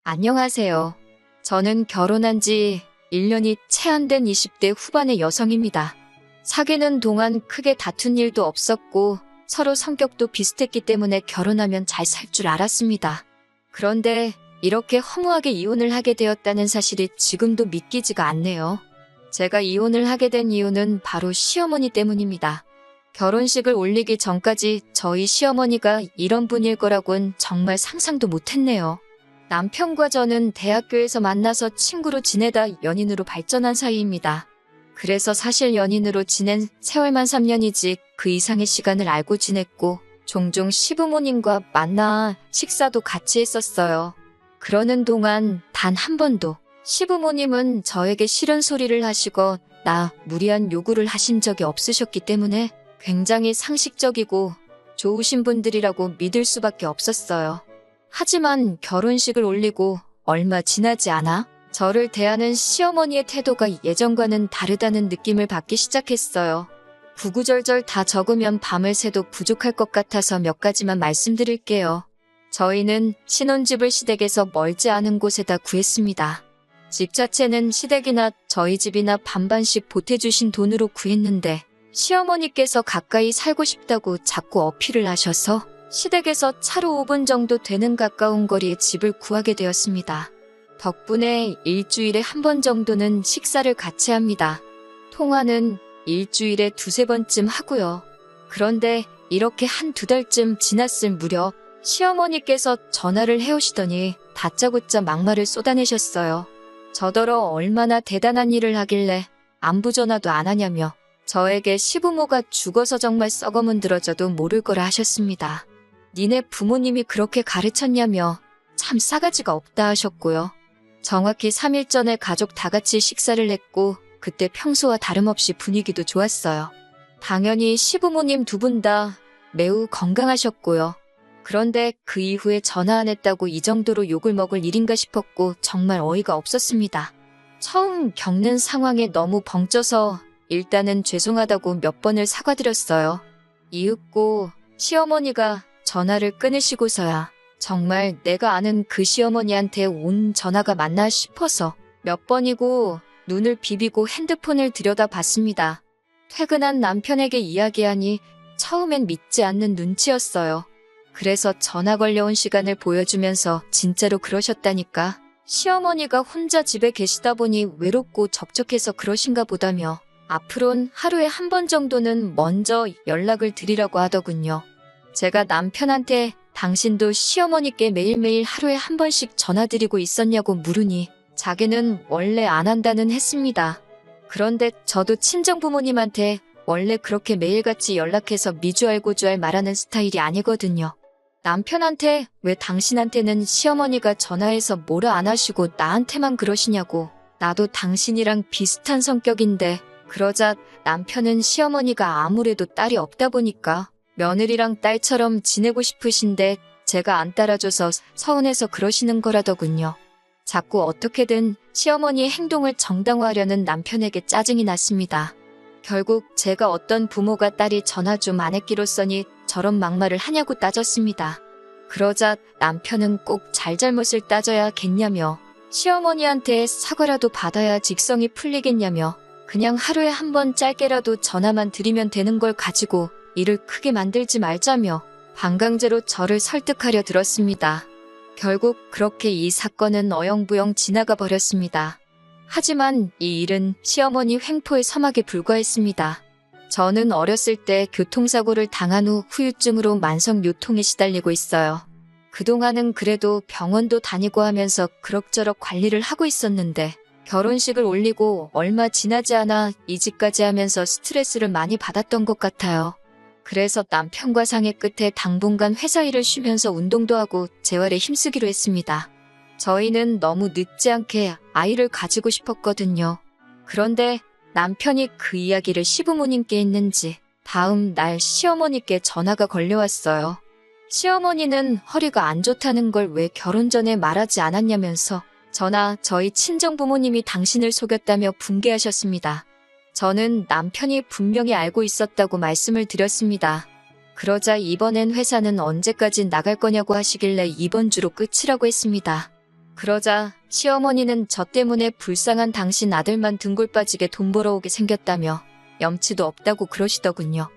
안녕하세요. 저는 결혼한 지 1년이 채 안 된 20대 후반의 여성입니다. 사귀는 동안 크게 다툰 일도 없었고 서로 성격도 비슷했기 때문에 결혼하면 잘 살 줄 알았습니다. 그런데 이렇게 허무하게 이혼을 하게 되었다는 사실이 지금도 믿기지가 않네요. 제가 이혼을 하게 된 이유는 바로 시어머니 때문입니다. 결혼식을 올리기 전까지 저희 시어머니가 이런 분일 거라곤 정말 상상도 못했네요. 남편과 저는 대학교에서 만나서 친구로 지내다 연인으로 발전한 사이입니다. 그래서 사실 연인으로 지낸 세월만 3년이지 그 이상의 시간을 알고 지냈고 종종 시부모님과 만나 식사도 같이 했었어요. 그러는 동안 단 한 번도 시부모님은 저에게 싫은 소리를 하시거나 무리한 요구를 하신 적이 없으셨기 때문에 굉장히 상식적이고 좋으신 분들이라고 믿을 수밖에 없었어요. 하지만 결혼식을 올리고 얼마 지나지 않아 저를 대하는 시어머니의 태도가 예전과는 다르다는 느낌을 받기 시작했어요. 구구절절 다 적으면 밤을 새도 부족할 것 같아서 몇 가지만 말씀드릴게요. 저희는 신혼집을 시댁에서 멀지 않은 곳에다 구했습니다. 집 자체는 시댁이나 저희 집이나 반반씩 보태주신 돈으로 구했는데 시어머니께서 가까이 살고 싶다고 자꾸 어필을 하셔서 시댁에서 차로 5분 정도 되는 가까운 거리에 집을 구하게 되었습니다. 덕분에 일주일에 한 번 정도는 식사를 같이 합니다. 통화는 일주일에 두세 번쯤 하고요. 그런데 이렇게 한두 달쯤 지났을 무렵 시어머니께서 전화를 해오시더니 다짜고짜 막말을 쏟아내셨어요. 저더러 얼마나 대단한 일을 하길래 안부 전화도 안 하냐며 저에게 시부모가 죽어서 정말 썩어문드러져도 모를 거라 하셨습니다. 니네 부모님이 그렇게 가르쳤냐며 참 싸가지가 없다 하셨고요. 정확히 3일 전에 가족 다 같이 식사를 했고 그때 평소와 다름없이 분위기도 좋았어요. 당연히 시부모님 두 분 다 매우 건강하셨고요. 그런데 그 이후에 전화 안 했다고 이 정도로 욕을 먹을 일인가 싶었고 정말 어이가 없었습니다. 처음 겪는 상황에 너무 벙쪄서 일단은 죄송하다고 몇 번을 사과드렸어요. 이윽고 시어머니가 전화를 끊으시고서야 정말 내가 아는 그 시어머니한테 온 전화가 맞나 싶어서 몇 번이고 눈을 비비고 핸드폰을 들여다봤습니다. 퇴근한 남편에게 이야기하니 처음엔 믿지 않는 눈치였어요. 그래서 전화 걸려온 시간을 보여주면서 진짜로 그러셨다니까 시어머니가 혼자 집에 계시다 보니 외롭고 적적해서 그러신가 보다며 앞으론 하루에 한 번 정도는 먼저 연락을 드리라고 하더군요. 제가 남편한테 당신도 시어머니께 매일매일 하루에 한 번씩 전화드리고 있었냐고 물으니 자기는 원래 안 한다는 했습니다. 그런데 저도 친정부모님한테 원래 그렇게 매일같이 연락해서 미주알고주알 말하는 스타일이 아니거든요. 남편한테 왜 당신한테는 시어머니가 전화해서 뭐라 안 하시고 나한테만 그러시냐고 나도 당신이랑 비슷한 성격인데 그러자 남편은 시어머니가 아무래도 딸이 없다 보니까 며느리랑 딸처럼 지내고 싶으신데 제가 안 따라줘서 서운해서 그러시는 거라더군요. 자꾸 어떻게든 시어머니의 행동을 정당화하려는 남편에게 짜증이 났습니다. 결국 제가 어떤 부모가 딸이 전화 좀 안 했기로써니 저런 막말을 하냐고 따졌습니다. 그러자 남편은 꼭 잘잘못을 따져야겠냐며 시어머니한테 사과라도 받아야 직성이 풀리겠냐며 그냥 하루에 한 번 짧게라도 전화만 드리면 되는 걸 가지고 일을 크게 만들지 말자며 반강제로 저를 설득하려 들었습니다. 결국 그렇게 이 사건은 어영부영 지나가 버렸습니다. 하지만 이 일은 시어머니 횡포의 서막에 불과했습니다. 저는 어렸을 때 교통사고를 당한 후 후유증으로 만성요통에 시달리고 있어요. 그동안은 그래도 병원도 다니고 하면서 그럭저럭 관리를 하고 있었는데 결혼식을 올리고 얼마 지나지 않아 이직까지 하면서 스트레스를 많이 받았던 것 같아요. 그래서 남편과 상의 끝에 당분간 회사 일을 쉬면서 운동도 하고 재활에 힘쓰기로 했습니다. 저희는 너무 늦지 않게 아이를 가지고 싶었거든요. 그런데 남편이 그 이야기를 시부모님께 했는지 다음 날 시어머니께 전화가 걸려왔어요. 시어머니는 허리가 안 좋다는 걸 왜 결혼 전에 말하지 않았냐면서 저나 저희 친정부모님이 당신을 속였다며 분개하셨습니다. 저는 남편이 분명히 알고 있었다고 말씀을 드렸습니다. 그러자 이번엔 회사는 언제까지 나갈 거냐고 하시길래 이번 주로 끝이라고 했습니다. 그러자 시어머니는 저 때문에 불쌍한 당신 아들만 등골 빠지게 돈 벌어오게 생겼다며 염치도 없다고 그러시더군요.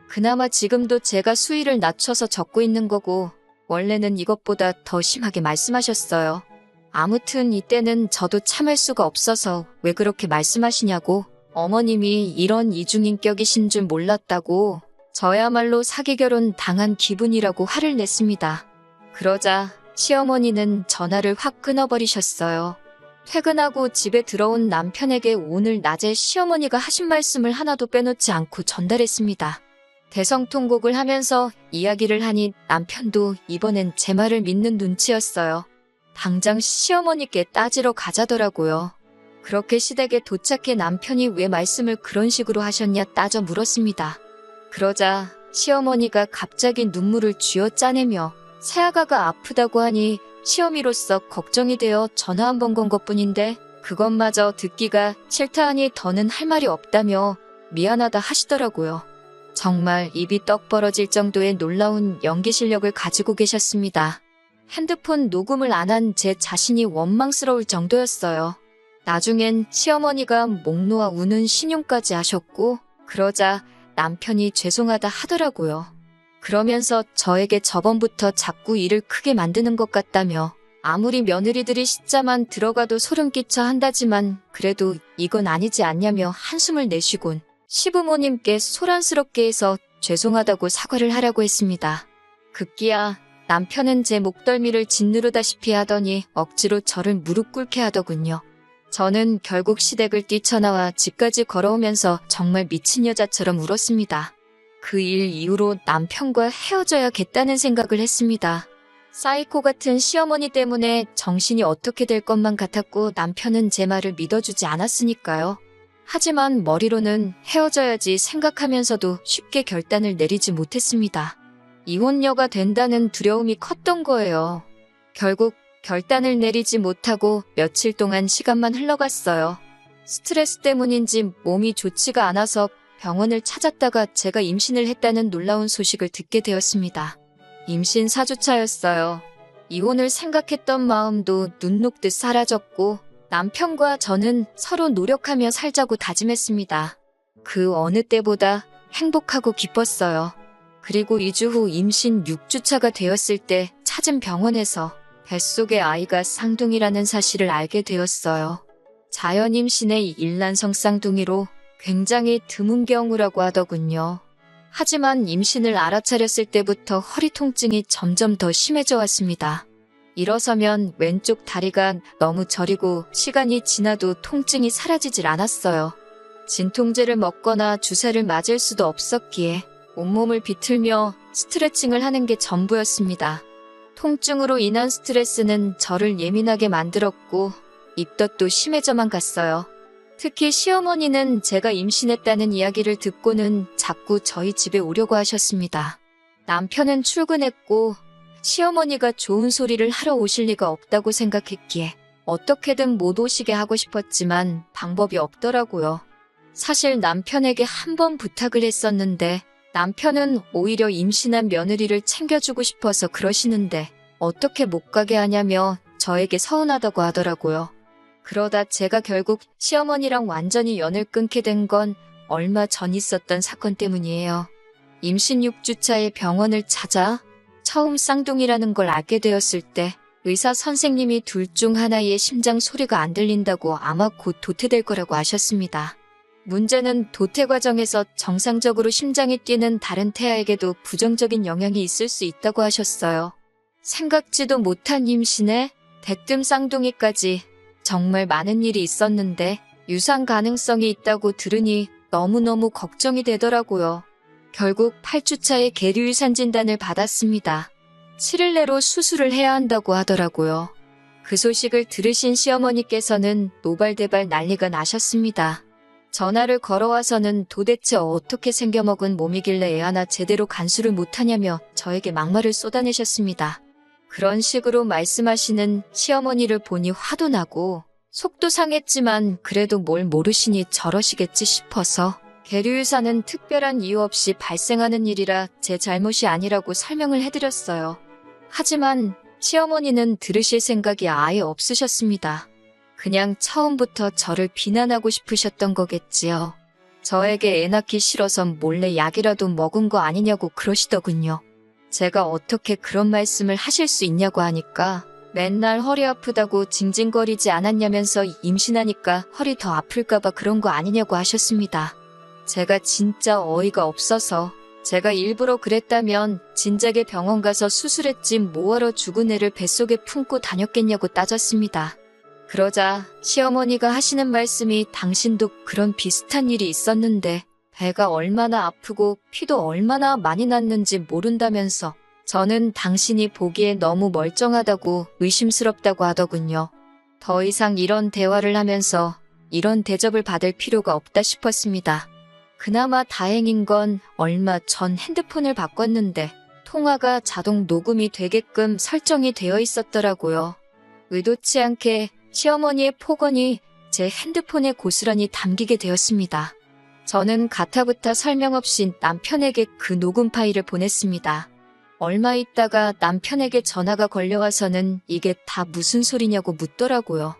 그나마 지금도 제가 수위를 낮춰서 적고 있는 거고 원래는 이것보다 더 심하게 말씀하셨어요. 아무튼 이때는 저도 참을 수가 없어서 왜 그렇게 말씀하시냐고 어머님이 이런 이중인격이신 줄 몰랐다고 저야말로 사기 결혼 당한 기분이라고 화를 냈습니다. 그러자 시어머니는 전화를 확 끊어버리셨어요. 퇴근하고 집에 들어온 남편에게 오늘 낮에 시어머니가 하신 말씀을 하나도 빼놓지 않고 전달했습니다. 대성통곡을 하면서 이야기를 하니 남편도 이번엔 제 말을 믿는 눈치였어요. 당장 시어머니께 따지러 가자더라고요. 그렇게 시댁에 도착해 남편이 왜 말씀을 그런 식으로 하셨냐 따져 물었습니다. 그러자 시어머니가 갑자기 눈물을 쥐어짜내며 새아가가 아프다고 하니 시어미로서 걱정이 되어 전화 한 번 건 것뿐인데 그것마저 듣기가 싫다 하니 더는 할 말이 없다며 미안하다 하시더라고요. 정말 입이 떡 벌어질 정도의 놀라운 연기 실력을 가지고 계셨습니다. 핸드폰 녹음을 안 한 제 자신이 원망스러울 정도였어요. 나중엔 시어머니가 목 놓아 우는 신용까지 하셨고 그러자 남편이 죄송하다 하더라고요. 그러면서 저에게 저번부터 자꾸 일을 크게 만드는 것 같다며 아무리 며느리들이 시자만 들어가도 소름 끼쳐 한다지만 그래도 이건 아니지 않냐며 한숨을 내쉬곤 시부모님께 소란스럽게 해서 죄송하다고 사과를 하라고 했습니다. 급기야 남편은 제 목덜미를 짓누르다시피 하더니 억지로 저를 무릎 꿇게 하더군요. 저는 결국 시댁을 뛰쳐나와 집까지 걸어오면서 정말 미친 여자처럼 울었습니다. 그 일 이후로 남편과 헤어져야겠다는 생각을 했습니다. 사이코 같은 시어머니 때문에 정신이 어떻게 될 것만 같았고 남편은 제 말을 믿어주지 않았으니까요. 하지만 머리로는 헤어져야지 생각하면서도 쉽게 결단을 내리지 못했습니다. 이혼녀가 된다는 두려움이 컸던 거예요. 결국 결단을 내리지 못하고 며칠 동안 시간만 흘러갔어요. 스트레스 때문인지 몸이 좋지가 않아서 병원을 찾았다가 제가 임신을 했다는 놀라운 소식을 듣게 되었습니다. 임신 4주차였어요. 이혼을 생각했던 마음도 눈 녹듯 사라졌고 남편과 저는 서로 노력하며 살자고 다짐했습니다. 그 어느 때보다 행복하고 기뻤어요. 그리고 2주 후 임신 6주차가 되었을 때 찾은 병원에서 뱃속의 아이가 쌍둥이라는 사실을 알게 되었어요. 자연 임신의 일란성 쌍둥이로 굉장히 드문 경우라고 하더군요. 하지만 임신을 알아차렸을 때부터 허리 통증이 점점 더 심해져 왔습니다. 일어서면 왼쪽 다리가 너무 저리고 시간이 지나도 통증이 사라지질 않았어요. 진통제를 먹거나 주사를 맞을 수도 없었기에 온몸을 비틀며 스트레칭을 하는 게 전부였습니다. 통증으로 인한 스트레스는 저를 예민하게 만들었고 입덧도 심해져만 갔어요. 특히 시어머니는 제가 임신했다는 이야기를 듣고는 자꾸 저희 집에 오려고 하셨습니다. 남편은 출근했고 시어머니가 좋은 소리를 하러 오실 리가 없다고 생각했기에 어떻게든 못 오시게 하고 싶었지만 방법이 없더라고요. 사실 남편에게 한 번 부탁을 했었는데 남편은 오히려 임신한 며느리를 챙겨주고 싶어서 그러시는데 어떻게 못 가게 하냐며 저에게 서운하다고 하더라고요. 그러다 제가 결국 시어머니랑 완전히 연을 끊게 된 건 얼마 전 있었던 사건 때문이에요. 임신 6주차에 병원을 찾아 처음 쌍둥이라는 걸 알게 되었을 때 의사 선생님이 둘 중 하나의 심장 소리가 안 들린다고 아마 곧 도태될 거라고 하셨습니다. 문제는 도태 과정에서 정상적으로 심장이 뛰는 다른 태아에게도 부정적인 영향이 있을 수 있다고 하셨어요. 생각지도 못한 임신에 대뜸 쌍둥이까지 정말 많은 일이 있었는데 유산 가능성이 있다고 들으니 너무너무 걱정이 되더라고요. 결국 8주차에 계류유산 진단을 받았습니다. 7일 내로 수술을 해야 한다고 하더라고요. 그 소식을 들으신 시어머니께서는 노발대발 난리가 나셨습니다. 전화를 걸어와서는 도대체 어떻게 생겨먹은 몸이길래 애 하나 제대로 간수를 못하냐며 저에게 막말을 쏟아내셨습니다. 그런 식으로 말씀하시는 시어머니를 보니 화도 나고 속도 상했지만 그래도 뭘 모르시니 저러시겠지 싶어서 계류유산은 특별한 이유 없이 발생하는 일이라 제 잘못이 아니라고 설명을 해드렸어요. 하지만 시어머니는 들으실 생각이 아예 없으셨습니다. 그냥 처음부터 저를 비난하고 싶으셨던 거겠지요. 저에게 애 낳기 싫어서 몰래 약이라도 먹은 거 아니냐고 그러시더군요. 제가 어떻게 그런 말씀을 하실 수 있냐고 하니까 맨날 허리 아프다고 징징거리지 않았냐면서 임신하니까 허리 더 아플까봐 그런 거 아니냐고 하셨습니다. 제가 진짜 어이가 없어서 제가 일부러 그랬다면 진작에 병원 가서 수술했지 뭐하러 죽은 애를 뱃속에 품고 다녔겠냐고 따졌습니다. 그러자 시어머니가 하시는 말씀이 당신도 그런 비슷한 일이 있었는데 배가 얼마나 아프고 피도 얼마나 많이 났는지 모른다면서 저는 당신이 보기에 너무 멀쩡하다고 의심스럽다고 하더군요. 더 이상 이런 대화를 하면서 이런 대접을 받을 필요가 없다 싶었습니다. 그나마 다행인 건 얼마 전 핸드폰을 바꿨는데 통화가 자동 녹음이 되게끔 설정이 되어 있었더라고요. 의도치 않게 시어머니의 폭언이 제 핸드폰에 고스란히 담기게 되었습니다. 저는 가타부타 설명 없이 남편에게 그 녹음 파일을 보냈습니다. 얼마 있다가 남편에게 전화가 걸려와서는 이게 다 무슨 소리냐고 묻더라고요.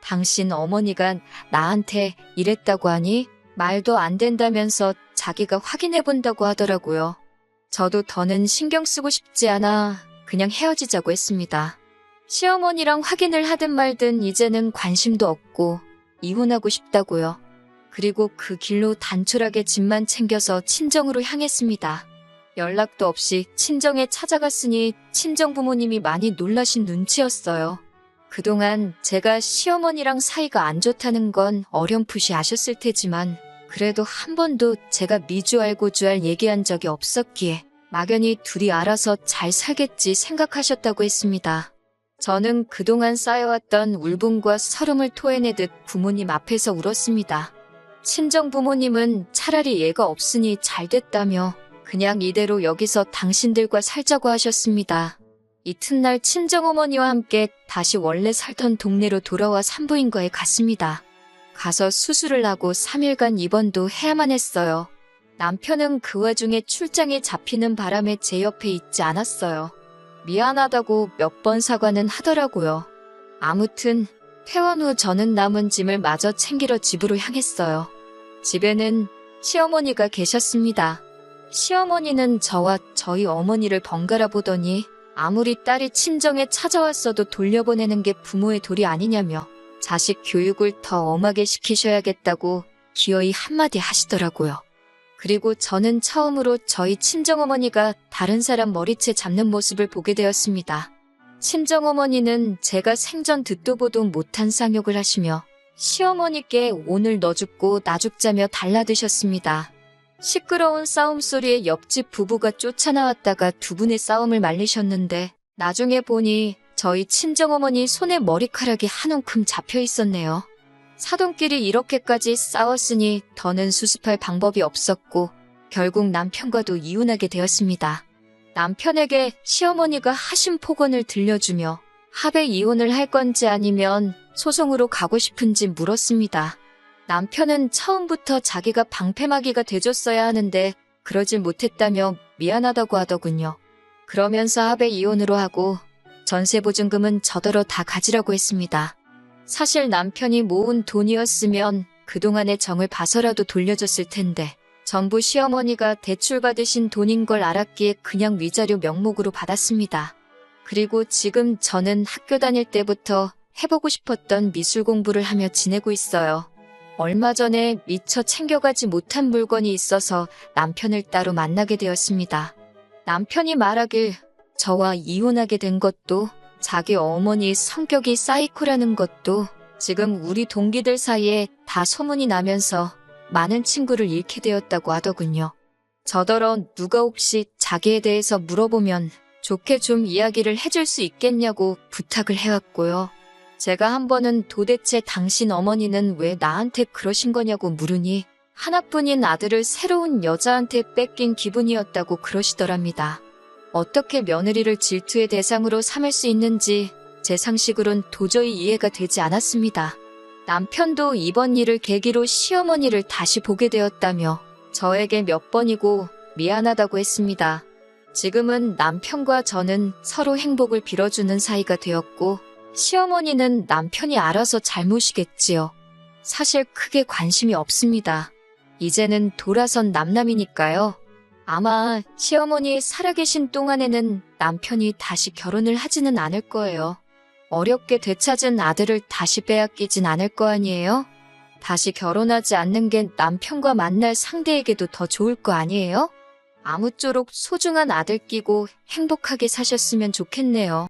당신 어머니가 나한테 이랬다고 하니? 말도 안 된다면서 자기가 확인해 본다고 하더라고요. 저도 더는 신경 쓰고 싶지 않아 그냥 헤어지자고 했습니다. 시어머니랑 확인을 하든 말든 이제는 관심도 없고 이혼하고 싶다고요. 그리고 그 길로 단촐하게 짐만 챙겨서 친정으로 향했습니다. 연락도 없이 친정에 찾아갔으니 친정 부모님이 많이 놀라신 눈치였어요. 그동안 제가 시어머니랑 사이가 안 좋다는 건 어렴풋이 아셨을 테지만 그래도 한 번도 제가 미주알고주알 얘기한 적이 없었기에 막연히 둘이 알아서 잘 살겠지 생각하셨다고 했습니다. 저는 그동안 쌓여왔던 울분과 서름을 토해내듯 부모님 앞에서 울었습니다. 친정 부모님은 차라리 얘가 없으니 잘 됐다며 그냥 이대로 여기서 당신들과 살자고 하셨습니다. 이튿날 친정어머니와 함께 다시 원래 살던 동네로 돌아와 산부인과에 갔습니다. 가서 수술을 하고 3일간 입원도 해야만 했어요. 남편은 그 와중에 출장에 잡히는 바람에 제 옆에 있지 않았어요. 미안하다고 몇 번 사과는 하더라고요. 아무튼 퇴원 후 저는 남은 짐을 마저 챙기러 집으로 향했어요. 집에는 시어머니가 계셨습니다. 시어머니는 저와 저희 어머니를 번갈아 보더니 아무리 딸이 친정에 찾아왔어도 돌려보내는 게 부모의 도리 아니냐며 자식 교육을 더 엄하게 시키셔야겠다고 기어이 한마디 하시더라고요. 그리고 저는 처음으로 저희 친정어머니가 다른 사람 머리채 잡는 모습을 보게 되었습니다. 친정어머니는 제가 생전 듣도 보도 못한 쌍욕을 하시며 시어머니께 오늘 너 죽고 나 죽자며 달라드셨습니다. 시끄러운 싸움 소리에 옆집 부부가 쫓아나왔다가 두 분의 싸움을 말리셨는데 나중에 보니 저희 친정어머니 손에 머리카락이 한 움큼 잡혀 있었네요. 사돈끼리 이렇게까지 싸웠으니 더는 수습할 방법이 없었고 결국 남편과도 이혼하게 되었습니다. 남편에게 시어머니가 하신 폭언을 들려주며 합의 이혼을 할 건지 아니면 소송으로 가고 싶은지 물었습니다. 남편은 처음부터 자기가 방패막이가 돼줬어야 하는데 그러질 못했다며 미안하다고 하더군요. 그러면서 합의 이혼으로 하고 전세보증금은 저더러 다 가지라고 했습니다. 사실 남편이 모은 돈이었으면 그동안의 정을 봐서라도 돌려줬을 텐데 전부 시어머니가 대출받으신 돈인 걸 알았기에 그냥 위자료 명목으로 받았습니다. 그리고 지금 저는 학교 다닐 때부터 해보고 싶었던 미술 공부를 하며 지내고 있어요. 얼마 전에 미처 챙겨가지 못한 물건이 있어서 남편을 따로 만나게 되었습니다. 남편이 말하길 저와 이혼하게 된 것도 자기 어머니 성격이 사이코라는 것도 지금 우리 동기들 사이에 다 소문이 나면서 많은 친구를 잃게 되었다고 하더군요. 저더러 누가 혹시 자기에 대해서 물어보면 좋게 좀 이야기를 해줄 수 있겠냐고 부탁을 해왔고요. 제가 한 번은 도대체 당신 어머니는 왜 나한테 그러신 거냐고 물으니 하나뿐인 아들을 새로운 여자한테 뺏긴 기분이었다고 그러시더랍니다. 어떻게 며느리를 질투의 대상으로 삼을 수 있는지 제 상식으론 도저히 이해가 되지 않았습니다. 남편도 이번 일을 계기로 시어머니를 다시 보게 되었다며 저에게 몇 번이고 미안하다고 했습니다. 지금은 남편과 저는 서로 행복을 빌어주는 사이가 되었고, 시어머니는 남편이 알아서 잘 모시겠지요. 사실 크게 관심이 없습니다. 이제는 돌아선 남남이니까요. 아마 시어머니 살아계신 동안에는 남편이 다시 결혼을 하지는 않을 거예요. 어렵게 되찾은 아들을 다시 빼앗기진 않을 거 아니에요? 다시 결혼하지 않는 게 남편과 만날 상대에게도 더 좋을 거 아니에요? 아무쪼록 소중한 아들 끼고 행복하게 사셨으면 좋겠네요.